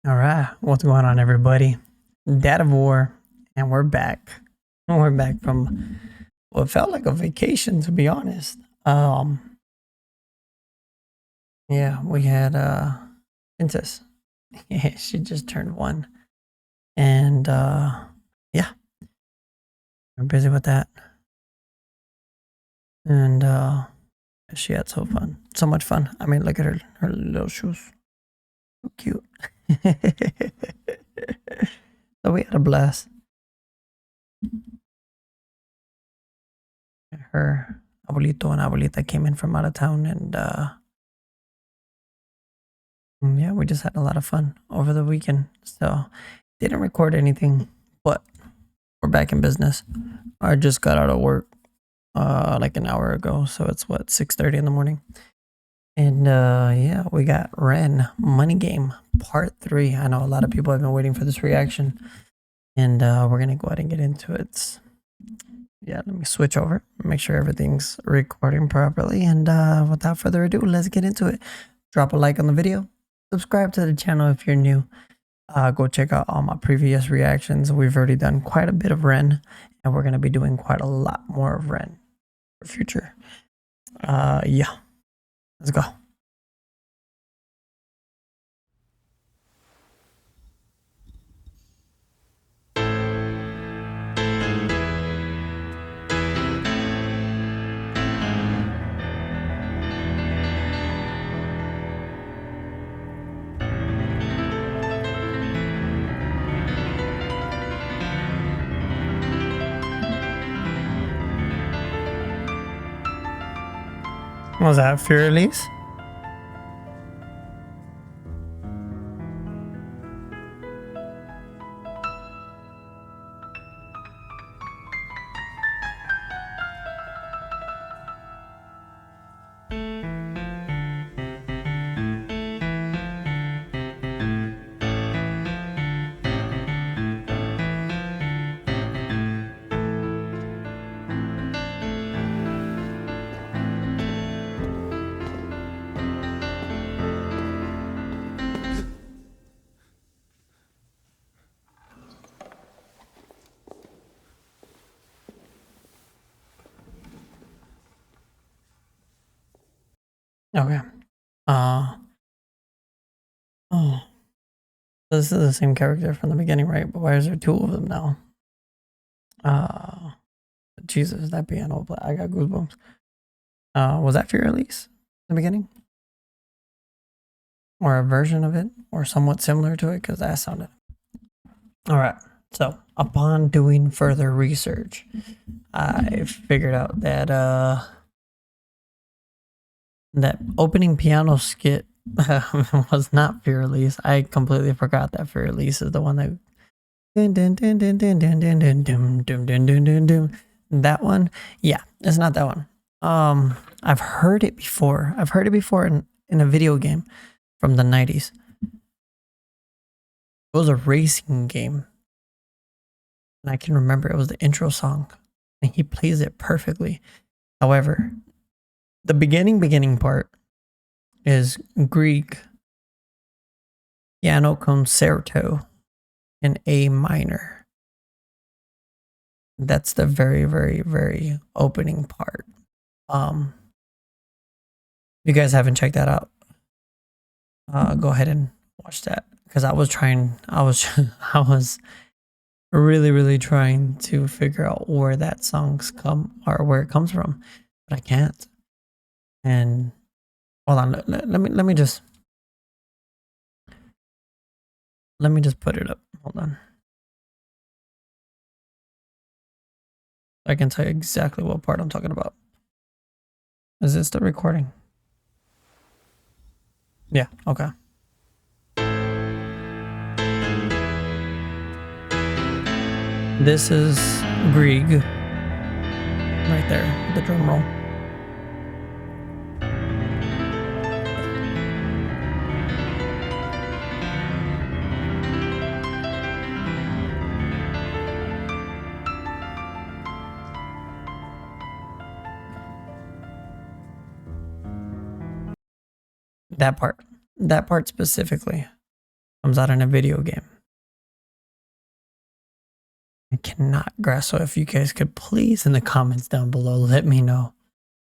All right, what's going on, everybody? Dad of War, and we're back. We're back from what felt like a vacation, to be honest. Yeah, we had Princess. Yeah, she just turned 1, and yeah, we're busy with that, and she had so much fun. I mean, look at her little shoes, so cute. So we had a blast. Her abuelito and abuelita came in from out of town, and yeah, we just had a lot of fun over the weekend. So didn't record anything, but we're back in business. I just got out of work like an hour ago, so it's what 6:30 in the morning. And yeah, we got Ren Money Game Part 3. I know a lot of people have been waiting for this reaction, and we're gonna go ahead and get into it. Yeah, let me switch over, make sure everything's recording properly, and without further ado, let's get into it. Drop a like on the video, subscribe to the channel if you're new. Go check out all my previous reactions. We've already done quite a bit of Ren, and we're going to be doing quite a lot more of Ren for future. Yeah, let's go. What was that, Fear Release? Okay. Oh, this is the same character from the beginning, right? But why is there 2 of them now? Jesus, that piano, I got goosebumps. Was that Fear Release in the beginning? Or a version of it, or somewhat similar to it, because that sounded. All right. So, upon doing further research, I figured out that that opening piano skit was not Fear Release. I completely forgot that Fear Release is the one that that one. Yeah, it's not that one. I've heard it before. I've heard it before in a video game from the 90s. It was a racing game. And I can remember it was the intro song. And he plays it perfectly. However, the beginning part is Grieg piano concerto in A minor. That's the very opening part. If you guys haven't checked that out, go ahead and watch that, because I was really trying to figure out where that song's come, or where it comes from, but I can't. And hold on, let me just put it up. Hold on, I can tell you exactly what part I'm talking about. Is it still recording? Yeah, okay. This is Grieg right there, the drum roll. That part specifically. comes out in a video game. I cannot grasp. So if you guys could please in the comments down below let me know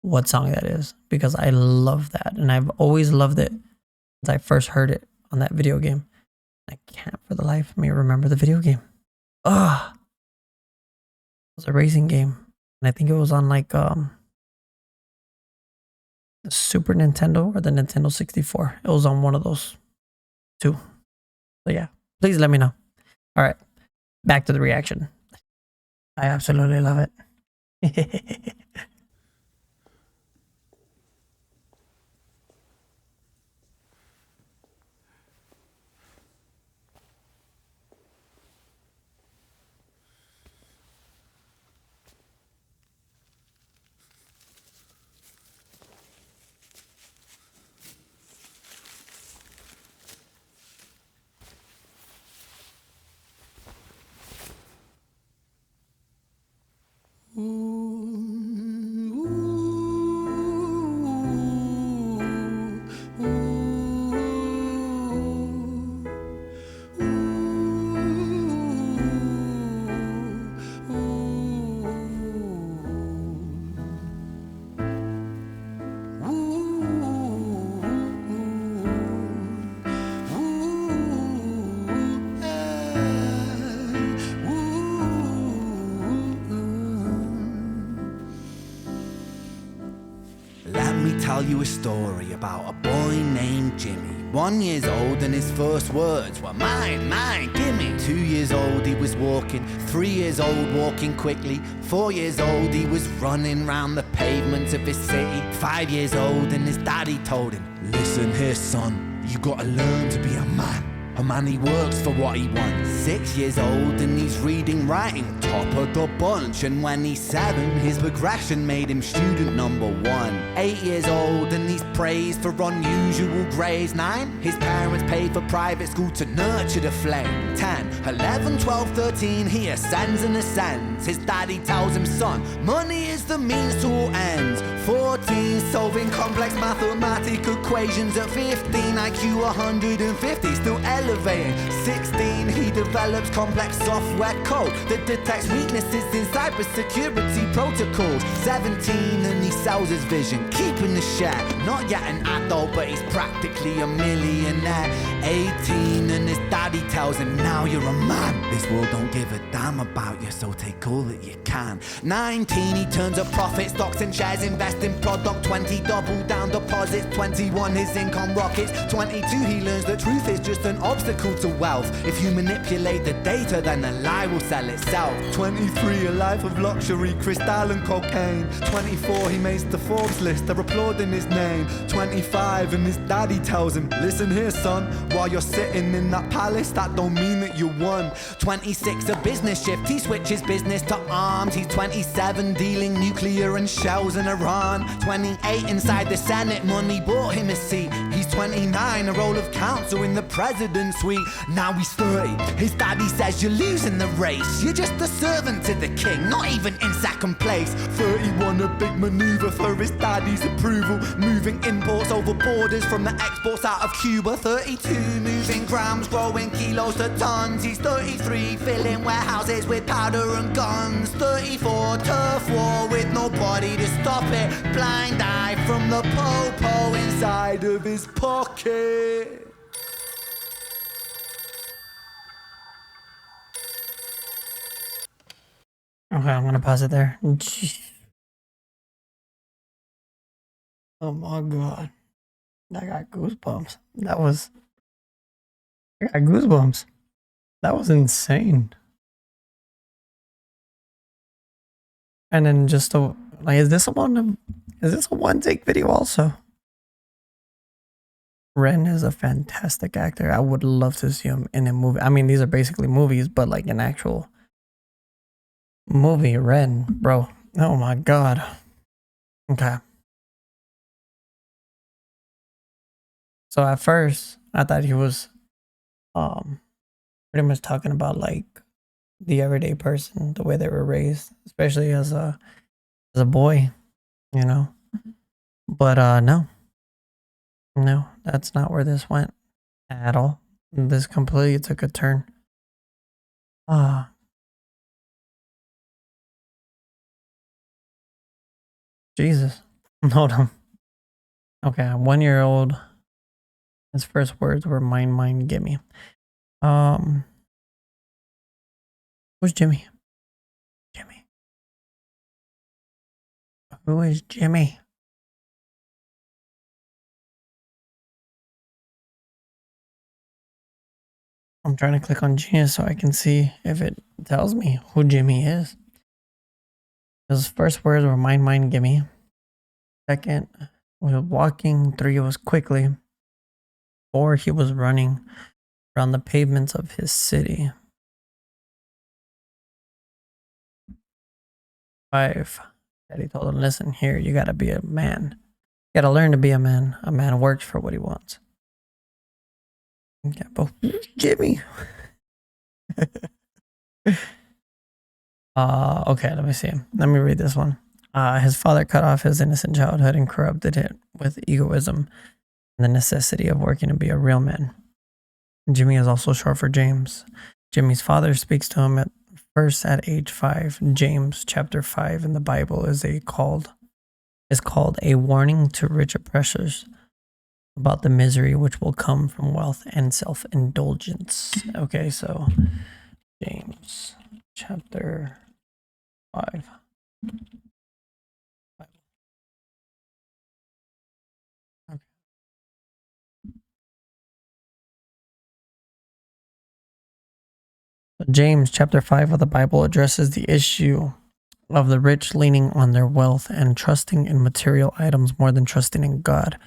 what song that is, because I love that and I've always loved it since I first heard it on that video game. I can't for the life of me remember the video game. It was a racing game, and I think it was on like the Super Nintendo or the Nintendo 64. It was on one of those two. So yeah, please let me know. All right, back to the reaction. I absolutely love it. Let me tell you a story about a boy named Jimmy. 1 year old and his first words were mine, mine, gimme. 2 years old he was walking, 3 years old walking quickly. 4 years old he was running round the pavements of his city. 5 years old and his daddy told him, listen here son, you gotta learn to be a man. A man, he works for what he wants. 6 years old and he's reading, writing, top of the bunch. And when he's 7, his progression made him student number 1. 8 years old and he's praised for unusual grades. 9, his parents paid for private school to nurture the flame. 10, 11, 12, 13, he ascends and ascends. His daddy tells him, son, money is the means to all ends. 14, solving complex mathematical equations. At 15, IQ 150, still elevating. 16, he develops complex software code that detects weaknesses in cybersecurity protocols. 17, and he sells his vision, keeping the share. Not yet an adult, but he's practically a millionaire. 18, and his daddy tells him, now you're a man. This world don't give a damn about you, so take all that you can. 19, he turns a profit, stocks and shares, invest in product. 20, double down deposits. 21, his income rockets. 22, he learns the truth is just an obstacle to wealth. If you manipulate the data, then a lie will sell itself. 23, a life of luxury, crystal and cocaine. 24, he makes the Forbes list, they're applauding his name. 25, and his daddy tells him, listen here son, while you're sitting in that palace, that don't mean that you won. 26, a business shift, he switches business to arms. He's 27, dealing nuclear and shells in Iran. 28, inside the Senate, money bought him a seat. He's 29, a role of counsel in the president's suite. Now he's 30, his daddy says you're losing the race. You're just a servant to the king, not even in second place. 31, a big maneuver for his daddy's approval, moving imports over borders from the exports out of Cuba. 32, moving grams, growing kilos to tons. He's 33, filling warehouses with powder and guns. 34, turf war with nobody to stop it. Blind eye from the po-po inside of his pocket. Okay, I'm gonna pause it there. Jeez. Oh my god. I got goosebumps. I got goosebumps. That was insane. And then just is this a one take video also? Ren is a fantastic actor. I would love to see him in a movie. I mean, these are basically movies, but like an actual movie. Ren, bro. Oh my god. Okay. So at first, I thought he was pretty much talking about like the everyday person, the way they were raised, especially as a boy, you know. But no, that's not where this went at all. This completely took a turn. Ah, Jesus. Hold on. Okay, 1 year old. His first words were mine, mine, gimme. Um, who's Jimmy? Jimmy. Who is Jimmy? I'm trying to click on Genius so I can see if it tells me who Jimmy is. His first words were mine, mine, gimme. Second was walking. 3 was quickly. 4 he was running around the pavements of his city. 5, Daddy told him, listen here, you gotta be a man. You gotta learn to be a man. A man works for what he wants. Okay, but Jimmy. Okay, let me see. Let me read this one. His father cut off his innocent childhood and corrupted it with egoism and the necessity of working to be a real man. Jimmy is also short for James. Jimmy's father speaks to him first at age 5. James chapter 5 in the Bible is called a warning to rich oppressors about the misery which will come from wealth and self-indulgence. Okay, so James chapter 5. Okay. James chapter 5 of the Bible addresses the issue of the rich leaning on their wealth and trusting in material items more than trusting in God.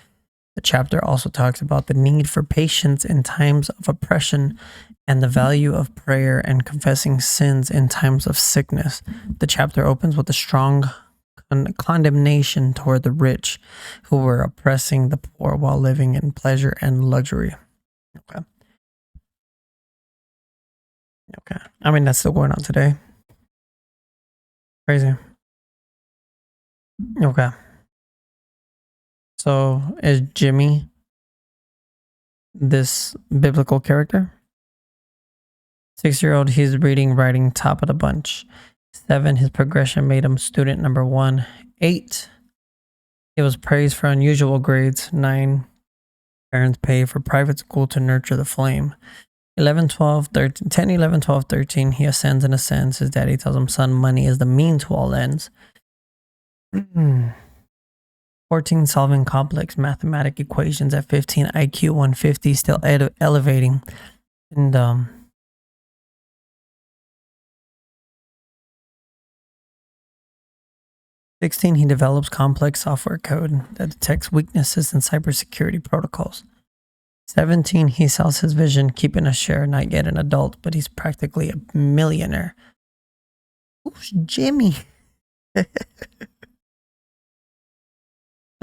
The chapter also talks about the need for patience in times of oppression and the value of prayer and confessing sins in times of sickness. The chapter opens with a strong condemnation toward the rich who were oppressing the poor while living in pleasure and luxury. Okay. Okay. I mean, that's still going on today. Crazy. Okay. So is Jimmy this biblical character? 6-year-old, he's reading, writing, top of the bunch. 7, his progression made him student number 1. 8, he was praised for unusual grades. 9, parents pay for private school to nurture the flame. 11, 12, 13, 10, 11, 12, 13, he ascends and ascends. His daddy tells him, son, money is the mean to all ends. 14, solving complex mathematic equations at 15, IQ 150, still elevating. And 16, he develops complex software code that detects weaknesses in cybersecurity protocols. 17, he sells his vision, keeping a share, not yet an adult, but he's practically a millionaire. Who's Jimmy? I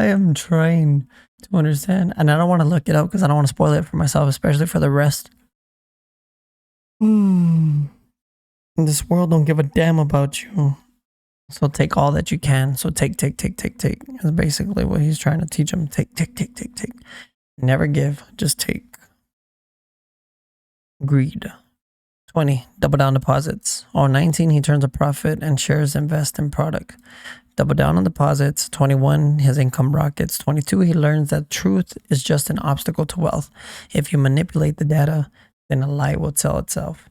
am trying to understand, and I don't want to look it up because I don't want to spoil it for myself, especially for the rest. This world don't give a damn about you. So take all that you can. So take. Is basically what he's trying to teach him. Take. Never give, just take. Greed. 20, double down deposits. 19, he turns a profit and shares invest in product. Double down on deposits. 21, his income rockets. 22, he learns that truth is just an obstacle to wealth. If you manipulate the data, then a lie will sell itself.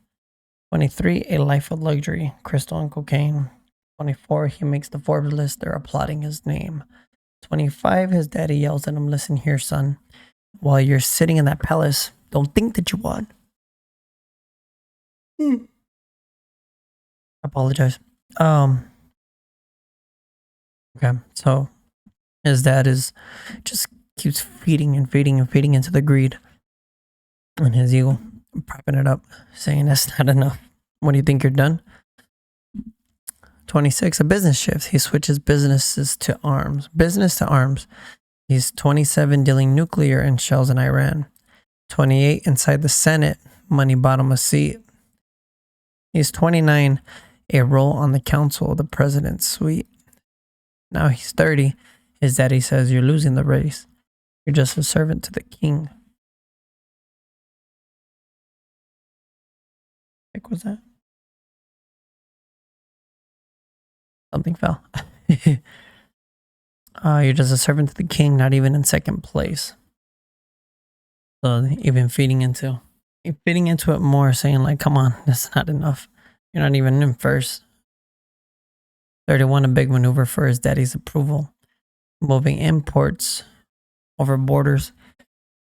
23, a life of luxury, crystal and cocaine. 24, he makes the Forbes list. They're applauding his name. 25, his daddy yells at him, listen here, son. While you're sitting in that palace, don't think that you won. I apologize. Okay, so his dad is just keeps feeding into the greed and his ego, propping it up, saying that's not enough. When do you think you're done? 26, a business shift. He switches business to arms. He's 27, dealing nuclear and shells in Iran. 28, inside the Senate, money bought him a seat. He's 29, a role on the council of the president's suite. Now he's 30. His daddy says, you're losing the race. You're just a servant to the king. heck was that? Something fell. You're just a servant to the king, not even in second place. So even feeding into it more, saying like, come on, that's not enough. You're not even in first. 31, a big maneuver for his daddy's approval. Moving imports over borders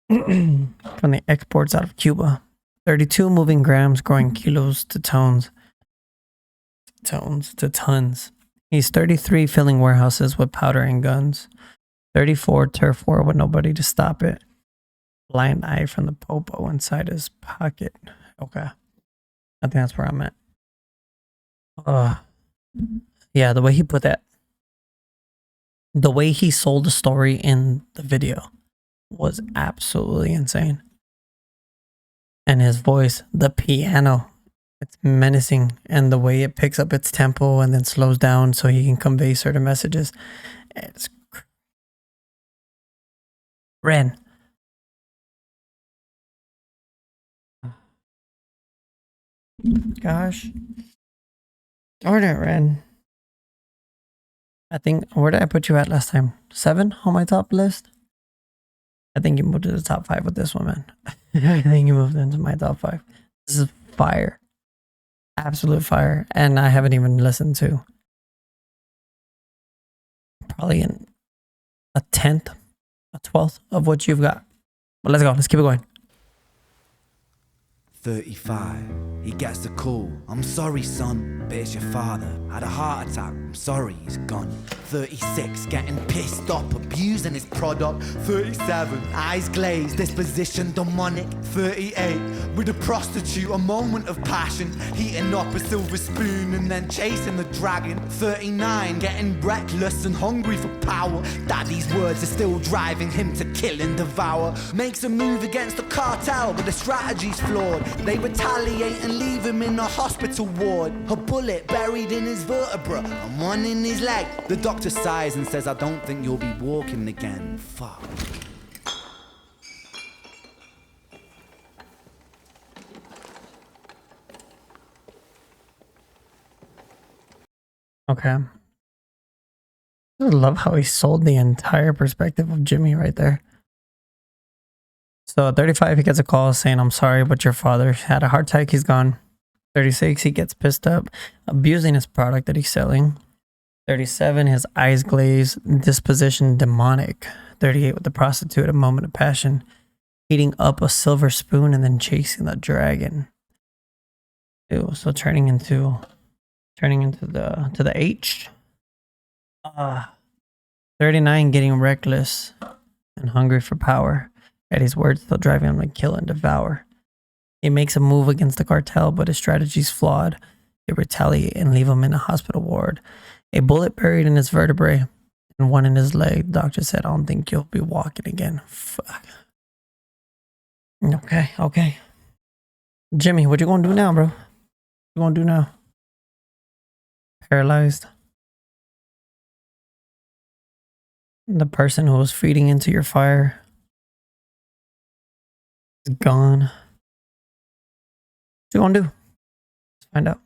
from the exports out of Cuba. 32, moving grams, growing kilos to tons. He's 33, filling warehouses with powder and guns. 34, turf war with nobody to stop it. Blind eye from the popo inside his pocket. Okay. I think that's where I'm at. Yeah, the way he put that. The way he sold the story in the video was absolutely insane. And his voice, the piano, it's menacing. And the way it picks up its tempo and then slows down so he can convey certain messages. It's Ren. Gosh. Darn it, Ren. I think, where did I put you at last time? 7 on my top list? I think you moved to the top 5 with this one, man. I think you moved into my top 5. This is fire. Absolute fire. And I haven't even listened to probably a 10th, a 12th of what you've got. But let's go. Let's keep it going. 35, he gets the call. I'm sorry, son, but it's your father. Had a heart attack, I'm sorry, he's gone. 36, getting pissed off, abusing his product. 37, eyes glazed, disposition demonic. 38, with a prostitute, a moment of passion. Heating up a silver spoon and then chasing the dragon. 39, getting reckless and hungry for power. Daddy's words are still driving him to kill and devour. Makes a move against the cartel, but the strategy's flawed. They retaliate and leave him in a hospital ward. A bullet buried in his vertebra and one in his leg. The doctor sighs and says, I don't think you'll be walking again. Fuck. Okay. I love how he sold the entire perspective of Jimmy right there. So 35, he gets a call saying, I'm sorry, but your father had a heart attack. He's gone. 36, he gets pissed up, abusing his product that he's selling. 37, his eyes glazed, disposition demonic. 38, with the prostitute, a moment of passion, heating up a silver spoon and then chasing the dragon. Ew, so turning into the H. 39, getting reckless and hungry for power. Eddie's words still driving him to kill and devour. He makes a move against the cartel, but his strategy's flawed. They retaliate and leave him in a hospital ward. A bullet buried in his vertebrae and one in his leg. The doctor said, I don't think you'll be walking again. Fuck. Okay. Jimmy, what you gonna do now, bro? What you gonna do now? Paralyzed. The person who was feeding into your fire is gone. What you gonna do? Let's find out.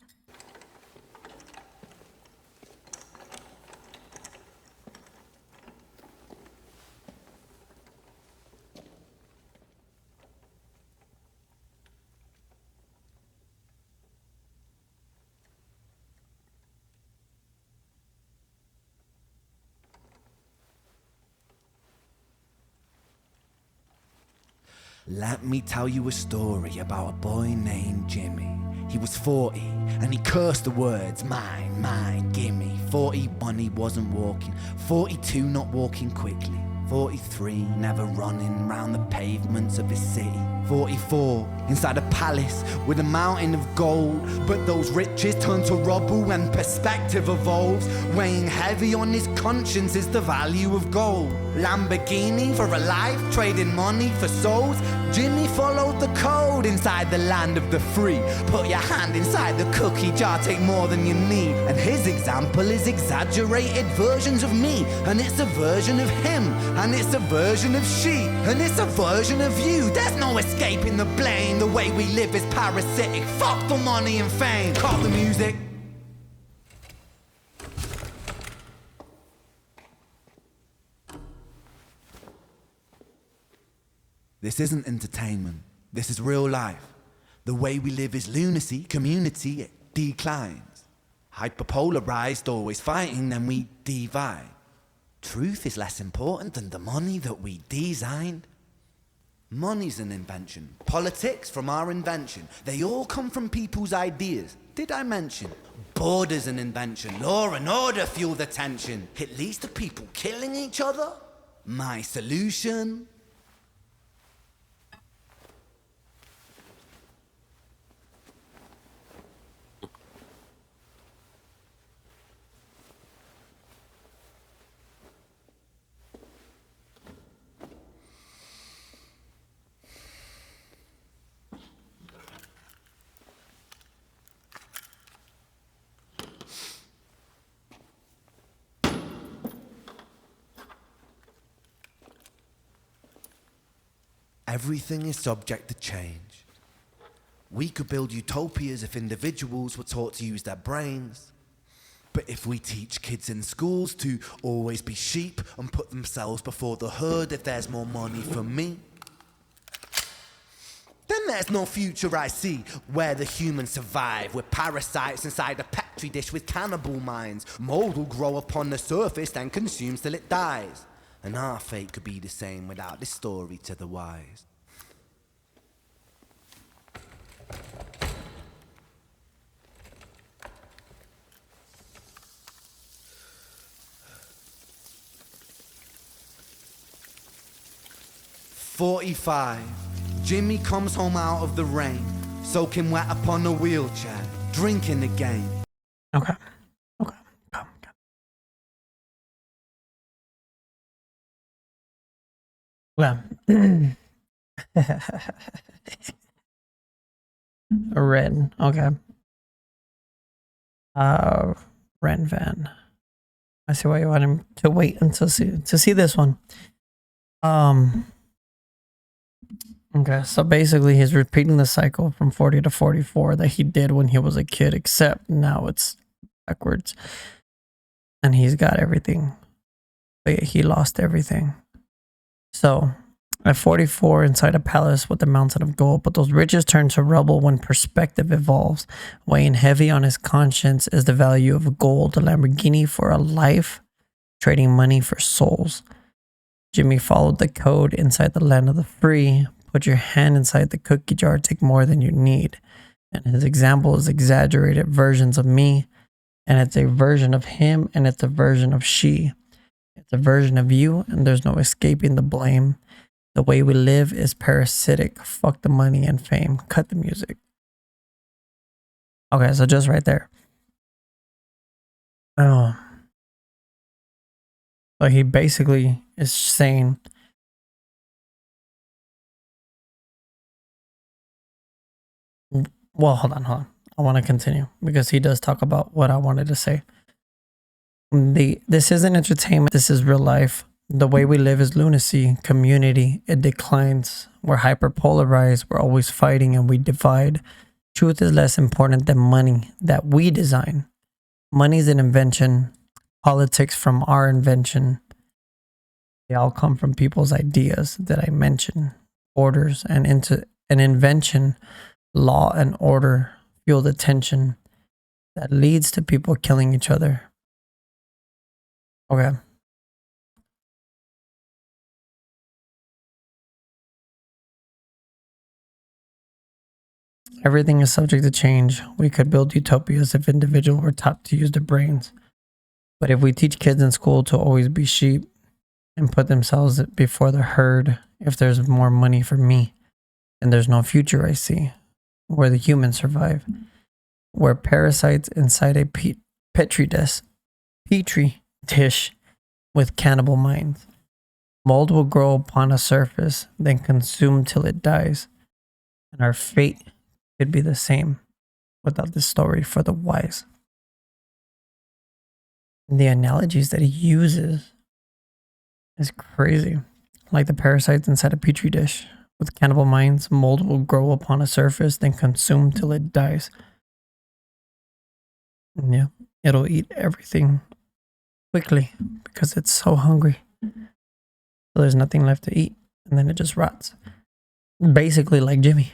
Let me tell you a story about a boy named Jimmy. He was 40 and he cursed the words, mine, gimme. 41, he wasn't walking. 42, not walking quickly. 43, never running round the pavements of his city. 44, inside a palace with a mountain of gold. But those riches turn to rubble when perspective evolves. Weighing heavy on his conscience is the value of gold. Lamborghini for a life, trading money for souls. Jimmy followed the code inside the land of the free. Put your hand inside the cookie jar, take more than you need. And his example is exaggerated versions of me. And it's a version of him, and it's a version of she, and it's a version of you. There's no escaping the blame. The way we live is parasitic. Fuck the money and fame. Call the music. This isn't entertainment. This is real life. The way we live is lunacy, community, it declines. Hyperpolarized, always fighting, then we divide. Truth is less important than the money that we designed. Money's an invention. Politics from our invention. They all come from people's ideas. Did I mention? Border's an invention. Law and order fuel the tension. It leads to people killing each other. My solution? Everything is subject to change. We could build utopias if individuals were taught to use their brains. But if we teach kids in schools to always be sheep and put themselves before the herd if there's more money for me, then there's no future I see where the humans survive. We're parasites inside a petri dish with cannibal minds. Mold will grow upon the surface and consume till it dies. And our fate could be the same without this story to the wise. "45. Jimmy comes home out of the rain, soaking wet upon a wheelchair, drinking again." Okay. Okay. Okay. Well, Ren. Okay. Ren Van. I see why you want him to wait until see this one. Okay, so basically he's repeating the cycle from 40 to 44 that he did when he was a kid, except now it's backwards. And he's got everything, but he lost everything. So at 44, inside a palace with a mountain of gold, but those riches turn to rubble when perspective evolves. Weighing heavy on his conscience is the value of gold, a Lamborghini for a life, trading money for souls. Jimmy followed the code inside the land of the free. Put your hand inside the cookie jar, take more than you need. And his example is exaggerated versions of me, and it's a version of him, and it's a version of she. It's a version of you, and there's no escaping the blame. The way we live is parasitic. Fuck the money and fame. Cut the music. Okay, so just right there. Oh. So he basically is saying, well, hold on. I want to continue because he does talk about what I wanted to say. This isn't entertainment. This is real life. The way we live is lunacy, community. It declines. We're hyperpolarized. We're always fighting and we divide. Truth is less important than money that we design. Money's an invention. Politics from our invention. They all come from people's ideas that I mentioned. Orders and into an invention. Law and order fuel the tension that leads to people killing each other. Okay. Everything is subject to change. We could build utopias if individuals were taught to use their brains. But if we teach kids in school to always be sheep and put themselves before the herd, if there's more money for me, then there's no future I see where the humans survive. We're parasites inside a petri dish with cannibal minds. Mold will grow upon a surface, then consume till it dies. And our fate could be the same without this story for the wise. The analogies that he uses is crazy. Like the parasites inside a petri dish. With cannibal minds, mold will grow upon a surface, then consume till it dies. Yeah, it'll eat everything quickly because it's so hungry. So there's nothing left to eat, and then it just rots. Basically, like Jimmy.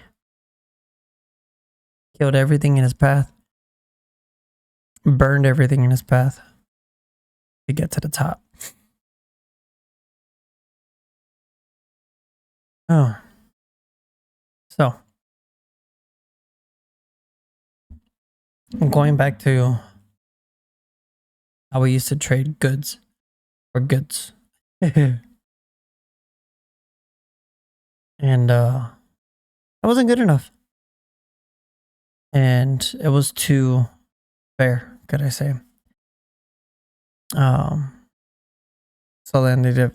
Killed everything in his path, burned everything in his path to get to the top. Oh. So, going back to how we used to trade goods for goods. And that wasn't good enough. And it was too fair, could I say. So then they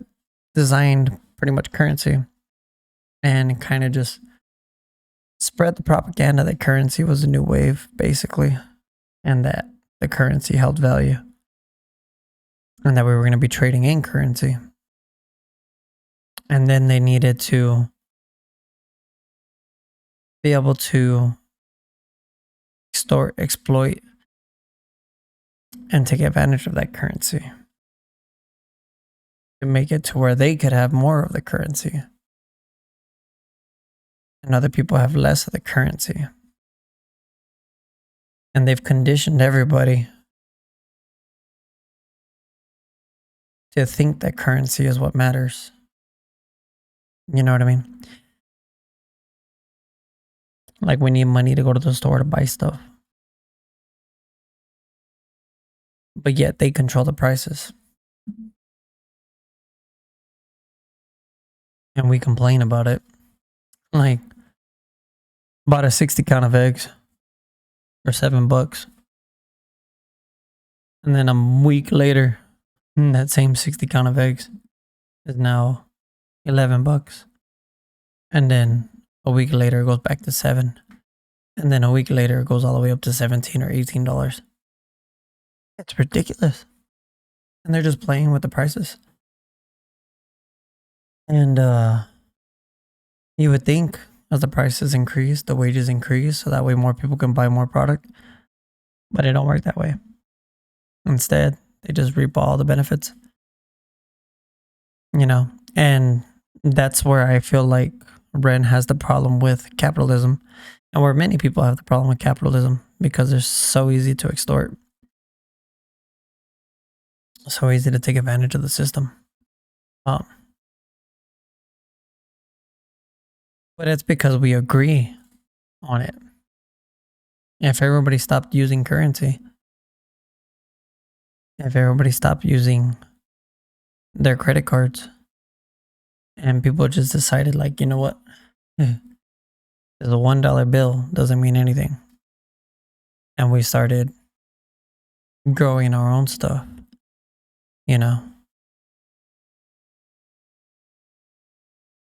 designed pretty much currency and kind of just spread the propaganda that currency was a new wave, basically, and that the currency held value, and that we were going to be trading in currency. And then they needed to be able to exploit, and take advantage of that currency to make it to where they could have more of the currency and other people have less of the currency. And they've conditioned everybody to think that currency is what matters. You know what I mean? Like we need money to go to the store to buy stuff. But yet they control the prices. And we complain about it. Like, bought a 60 count of eggs for $7. And then a week later, that same 60 count of eggs is now $11. And then a week later, it goes back to $7. And then a week later, it goes all the way up to $17 or $18. It's ridiculous. And they're just playing with the prices. And you would think as the prices increase, the wages increase, so that way more people can buy more product. But it don't work that way. Instead, they just reap all the benefits. You know, and that's where I feel like Ren has the problem with capitalism, and where many people have the problem with capitalism, because they're so easy to extort. So easy to take advantage of the system. But it's because we agree on it. If everybody stopped using currency, if everybody stopped using their credit cards, and people just decided, like, you know what? There's a $1 bill, doesn't mean anything. And we started growing our own stuff, you know?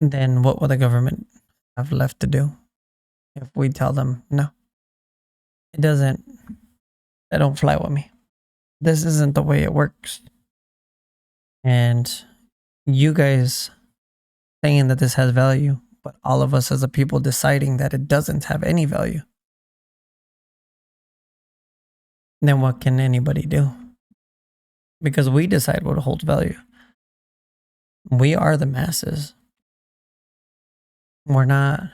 Then what will the government have left to do if we tell them, no, it doesn't, that don't fly with me. This isn't the way it works. And you guys saying that this has value, but all of us as a people deciding that it doesn't have any value. Then what can anybody do? Because we decide what holds value. We are the masses. We're not,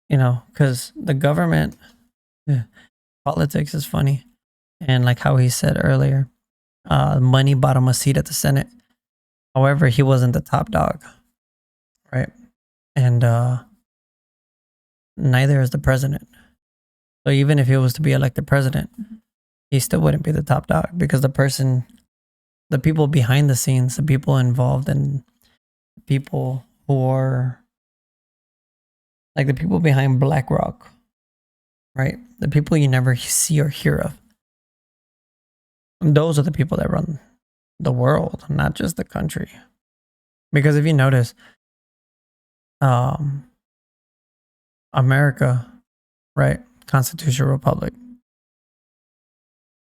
you know, because the government, politics is funny. And like how he said earlier, money bought him a seat at the Senate. However, he wasn't the top dog, right? And neither is the president. So even if he was to be elected president, he still wouldn't be the top dog, because the people behind the scenes, the people involved, and people who are like the people behind BlackRock, right? The people you never see or hear of. Those are the people that run the world, not just the country. Because if you notice, um, America, right? Constitutional republic.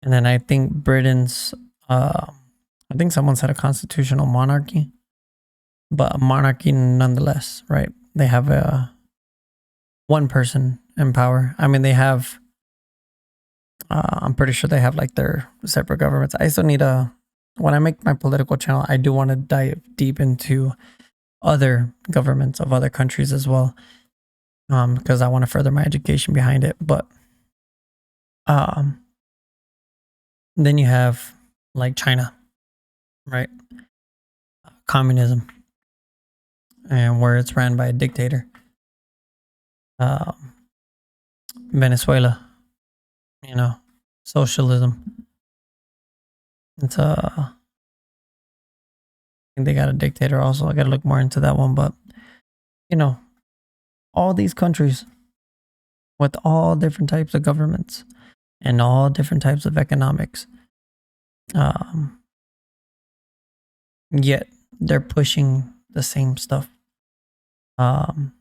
And then I think Britain's, I think someone said a constitutional monarchy, but a monarchy nonetheless, right? They have a one person in power. I mean, they have, I'm pretty sure they have like their separate governments. I still need when I make my political channel, I do want to dive deep into other governments of other countries as well, because I want to further my education behind it. But um, then you have like China, right? Communism, and where it's ran by a dictator. Um, Venezuela, you know, socialism. It's I think they got a dictator also. I got to look more into that one, but you know, all these countries with all different types of governments and all different types of economics. Um, Yet they're pushing the same stuff. Um,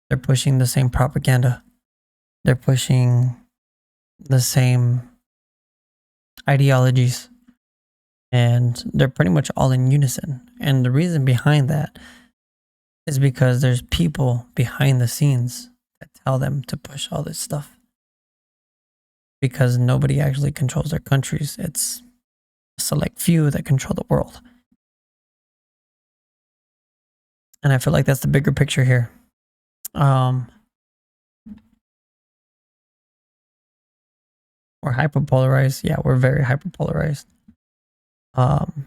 they're pushing the same propaganda. They're pushing the same ideologies, and they're pretty much all in unison. And the reason behind that is because there's people behind the scenes that tell them to push all this stuff. Because nobody actually controls their countries. It's a select few that control the world. And I feel like that's the bigger picture here. We're hyperpolarized. Yeah, we're very hyperpolarized. Um,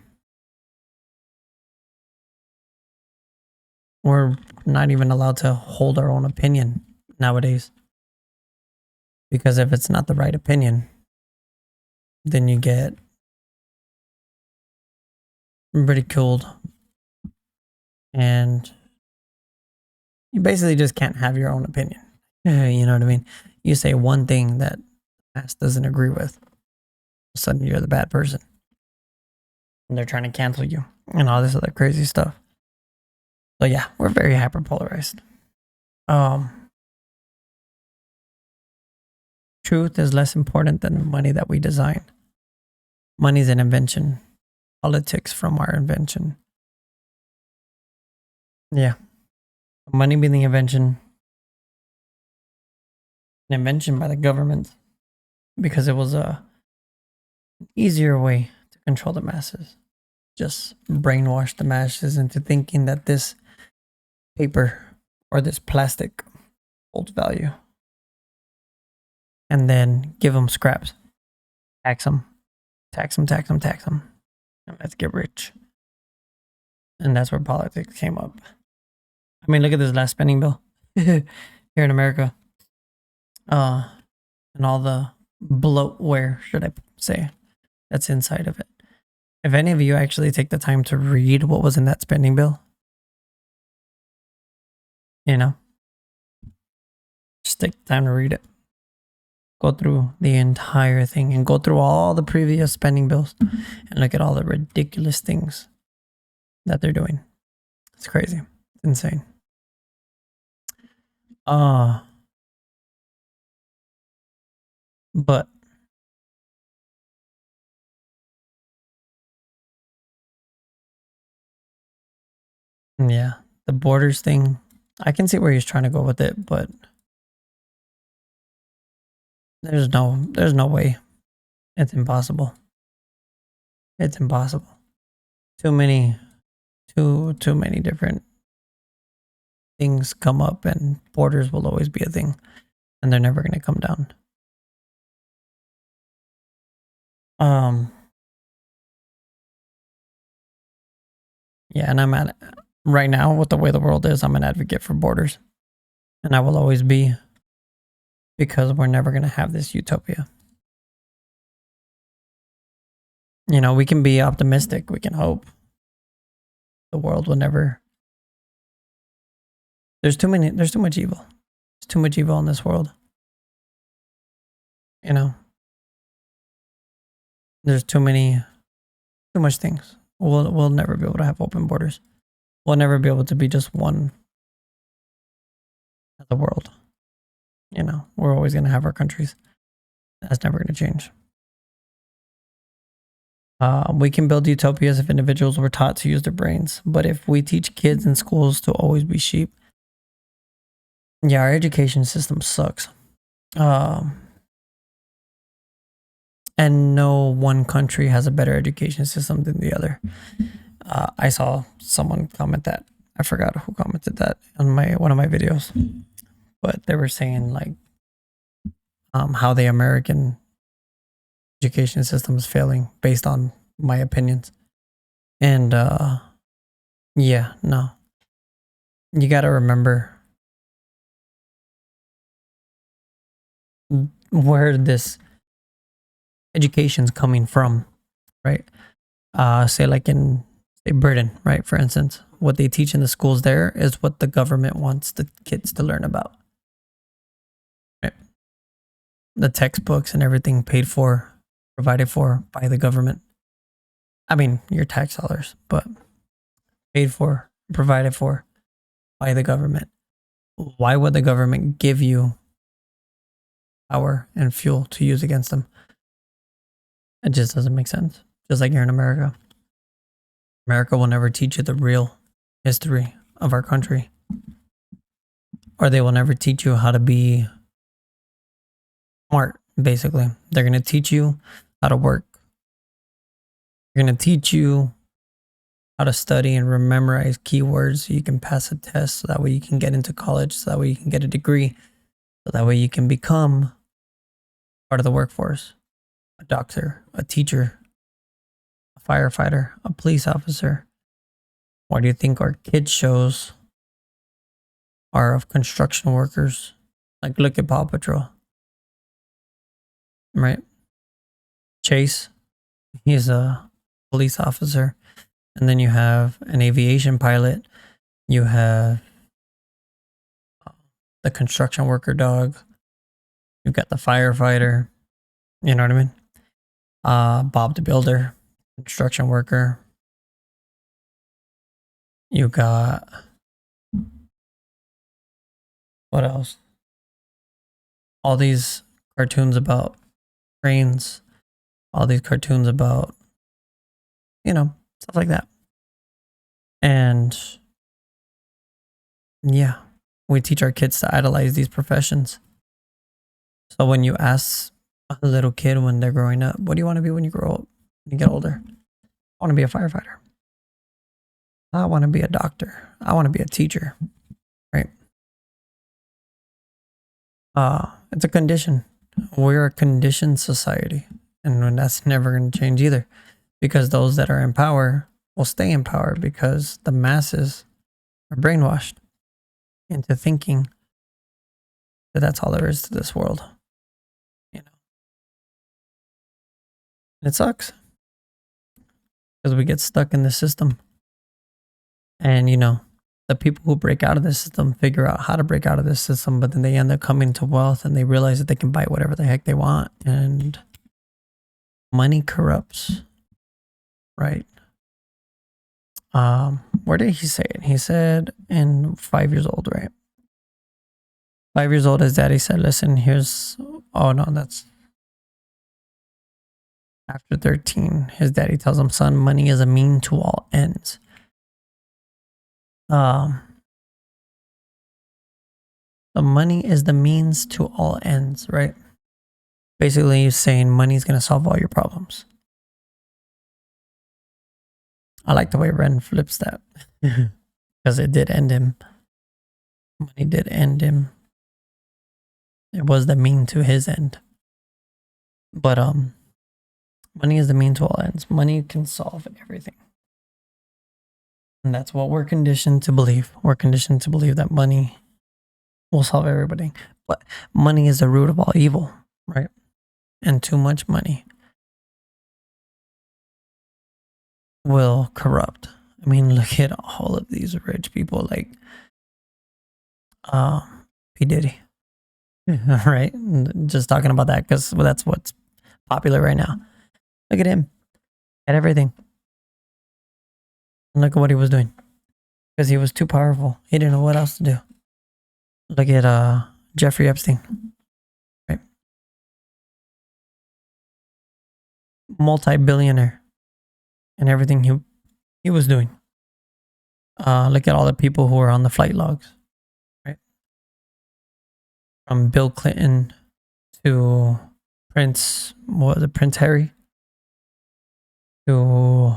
we're not even allowed to hold our own opinion nowadays. Because if it's not the right opinion, then you get ridiculed. And you basically just can't have your own opinion. You know what I mean? You say one thing that mass doesn't agree with, all of a sudden you're the bad person. And they're trying to cancel you and all this other crazy stuff. So yeah, we're very hyperpolarized. Truth is less important than the money that we design. Money's an invention. Politics from our invention. Yeah. Money being the invention. An invention by the government. Because it was a easier way to control the masses. Just brainwash the masses into thinking that this paper or this plastic holds value. And then give them scraps. Tax them. Tax them, tax them, tax them. And let's get rich. And that's where politics came up. I mean, look at this last spending bill here in America. And all the bloatware, should I say, that's inside of it. If any of you actually take the time to read what was in that spending bill, you know, just take the time to read it. Go through the entire thing and go through all the previous spending bills and look at all the ridiculous things that they're doing. It's crazy. It's insane. But yeah, the borders thing, I can see where he's trying to go with it, but there's no way. It's impossible. It's impossible. Too many different things come up, and borders will always be a thing, and they're never going to come down. Yeah, and right now with the way the world is, I'm an advocate for borders, and I will always be, because we're never going to have this utopia. You know, we can be optimistic, we can hope. The world will never. There's too much evil. There's too much evil in this world. You know, there's too much things. We'll never be able to have open borders. we'll never be able to be just one of the world. You know, we're always going to have our countries. That's never going to change. We can build utopias if individuals were taught to use their brains. But if we teach kids in schools to always be sheep, yeah, our education system sucks. And no one country has a better education system than the other. I saw someone comment that. I forgot who commented that on one of my videos, but they were saying like how the American education system is failing based on my opinions. And yeah, no, you got to remember where this education's coming from, right? Say like in Britain, right? For instance, what they teach in the schools there is what the government wants the kids to learn about. Right? The textbooks and everything paid for, provided for by the government. I mean, your tax dollars, but paid for, provided for by the government. Why would the government give you power and fuel to use against them? It just doesn't make sense. Just like here in America. America will never teach you the real history of our country. Or they will never teach you how to be smart, basically. They're going to teach you how to work. They're going to teach you how to study and memorize keywords so you can pass a test, so that way you can get into college, so that way you can get a degree, so that way you can become part of the workforce. A doctor, a teacher, a firefighter, a police officer. Why do you think our kids shows are of construction workers? Like, look at Paw Patrol. Right? Chase, he's a police officer. And then you have an aviation pilot. You have the construction worker dog. You've got the firefighter. You know what I mean? Bob the Builder, construction worker. You got, what else? All these cartoons about trains, all these cartoons about, you know, stuff like that. And yeah, we teach our kids to idolize these professions. So when you ask a little kid when they're growing up, what do you want to be when you grow up, when you get older? I want to be a firefighter. I want to be a doctor. I want to be a teacher, right? It's a condition. We're a conditioned society, and that's never going to change either, because those that are in power will stay in power because the masses are brainwashed into thinking that that's all there is to this world. You know, and it sucks because we get stuck in the system. And, you know, the people who break out of this system figure out how to break out of this system, but then they end up coming to wealth and they realize that they can buy whatever the heck they want. And money corrupts, right? Where did he say it? He said in 5 years old, right? 5 years old, his daddy said, listen, here's, oh no, that's after 13. His daddy tells him, son, money is a mean to all ends. The money is the means to all ends, right? Basically, he's saying money is going to solve all your problems. I like the way Ren flips that because it did end him. Money did end him. It was the mean to his end. But money is the mean to all ends. Money can solve everything. And that's what we're conditioned to believe. We're conditioned to believe that money will solve everything. But money is the root of all evil, right? And too much money will corrupt. I mean, look at all of these rich people like P. Diddy. Right? Just talking about that because that's what's popular right now. Look at him. At everything. And look at what he was doing. because he was too powerful. He didn't know what else to do. Look at Jeffrey Epstein, right? Multi-billionaire and everything he was doing. Look at all the people who were on the flight logs, right? From Bill Clinton to Prince Harry to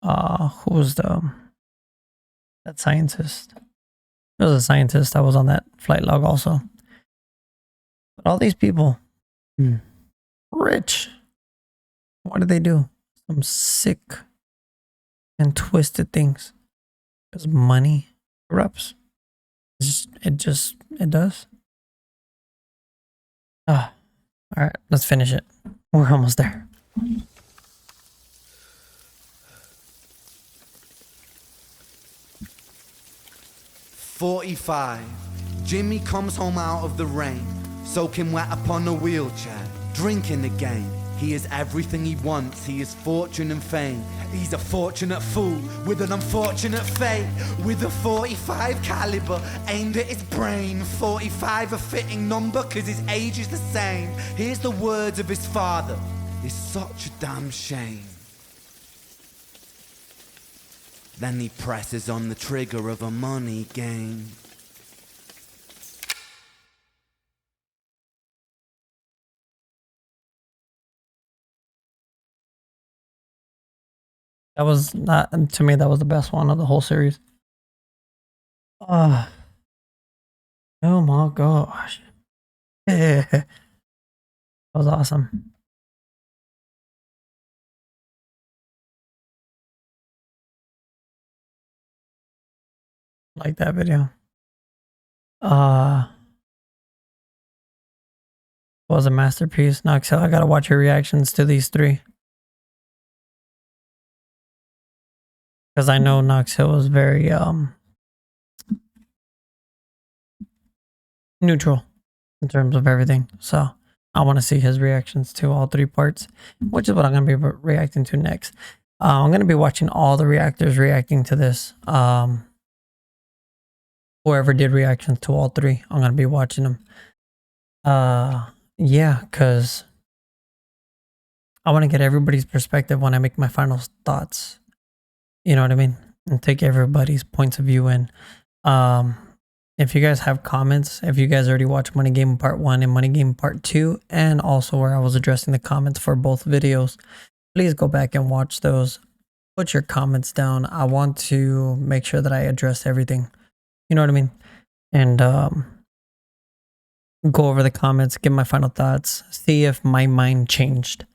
who was that scientist? There was a scientist that was on that flight log also. But all these people, rich. What did they do? Some sick and twisted things. Because money corrupts. It does. Ah, all right, let's finish it. We're almost there. 45. Jimmy comes home out of the rain, soaking wet upon a wheelchair, drinking again. He is everything he wants, he is fortune and fame. He's a fortunate fool with an unfortunate fate. With a 45 caliber aimed at his brain. 45 a fitting number cause his age is the same. Here's the words of his father, it's such a damn shame. Then he presses on the trigger of a money game. That was not, to me, that was the best one of the whole series. Oh my gosh. That was awesome. Like that video. Was a masterpiece. Noxel, I gotta watch your reactions to these three. Because I know Knox Hill was very neutral in terms of everything. So I want to see his reactions to all three parts, which is what I'm going to be reacting to next. I'm going to be watching all the reactors reacting to this. Whoever did reactions to all three, I'm going to be watching them. Yeah, because I want to get everybody's perspective when I make my final thoughts. You know what I mean? And take everybody's points of view in. If you guys have comments, if you guys already watched Money Game Part 1 and Money Game Part 2, and also where I was addressing the comments for both videos, please go back and watch those. Put your comments down. I want to make sure that I address everything. You know what I mean? And go over the comments, give my final thoughts, see if my mind changed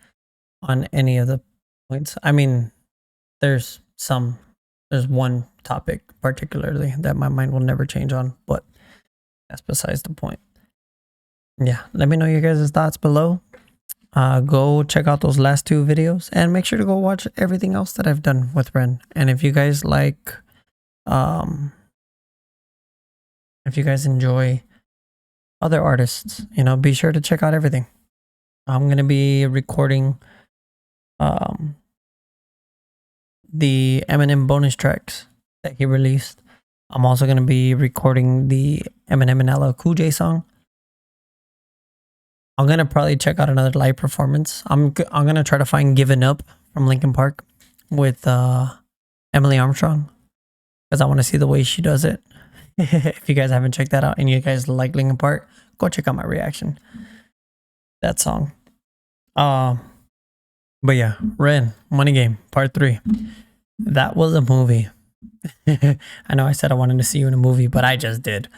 on any of the points. I mean, there's one topic particularly that my mind will never change on, but that's besides the point. Yeah, let me know your guys' thoughts below. Go check out those last two videos and make sure to go watch everything else that I've done with Ren. And if you guys like, if you guys enjoy other artists, you know, be sure to check out everything. I'm going to be recording the Eminem bonus tracks that he released. I'm also going to be recording the Eminem and LL Cool J song. I'm going to probably check out another live performance. I'm going to try to find Given Up from Linkin Park with Emily Armstrong, because I want to see the way she does it. If you guys haven't checked that out and you guys like Linkin Park, go check out my reaction. That song. But yeah, Ren, Money Game, Part 3. That was a movie. I know I said I wanted to see you in a movie, but I just did.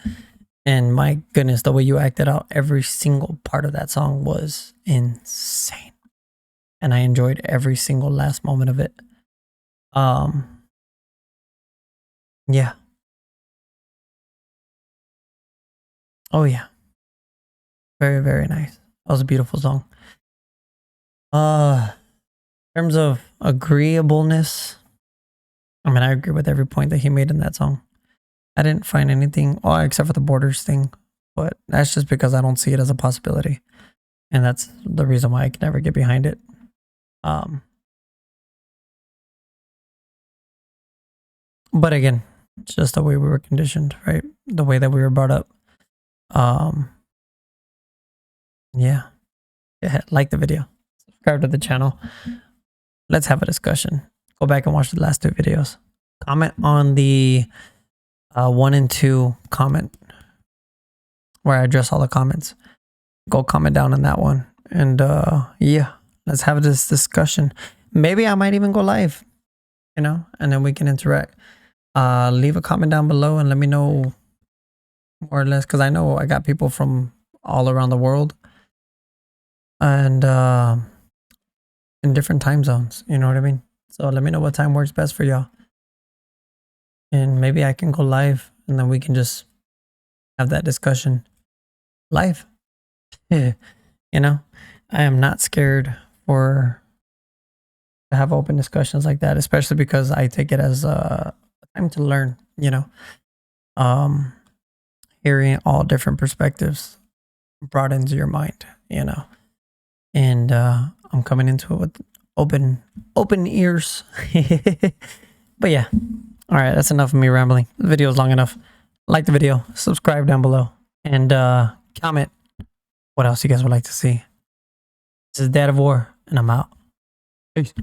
And my goodness, the way you acted out every single part of that song was insane. And I enjoyed every single last moment of it. Yeah. Oh yeah. Very, very nice. That was a beautiful song. In terms of agreeableness, I mean, I agree with every point that he made in that song. I didn't find anything, except for the borders thing, but that's just because I don't see it as a possibility. And that's the reason why I can never get behind it. But again, It's just the way we were conditioned, right? The way that we were brought up. Um, yeah. Yeah, like the video, subscribe to the channel. Let's have a discussion. Go back and watch the last 2 videos. Comment on the 1 and 2 comment where I address all the comments. Go comment down on that one. And yeah, let's have this discussion. Maybe I might even go live, you know, and then we can interact. Leave a comment down below and let me know more or less, because I know I got people from all around the world and in different time zones, you know what I mean? So let me know what time works best for y'all. And maybe I can go live and then we can just have that discussion live. You know, I am not scared for to have open discussions like that, especially because I take it as a time to learn, you know. Hearing all different perspectives broadens your mind, you know. And I'm coming into it with open ears. But yeah. All right, that's enough of me rambling. The video is long enough. Like the video, subscribe down below, and comment what else you guys would like to see. This is Dad of War, and I'm out. Peace.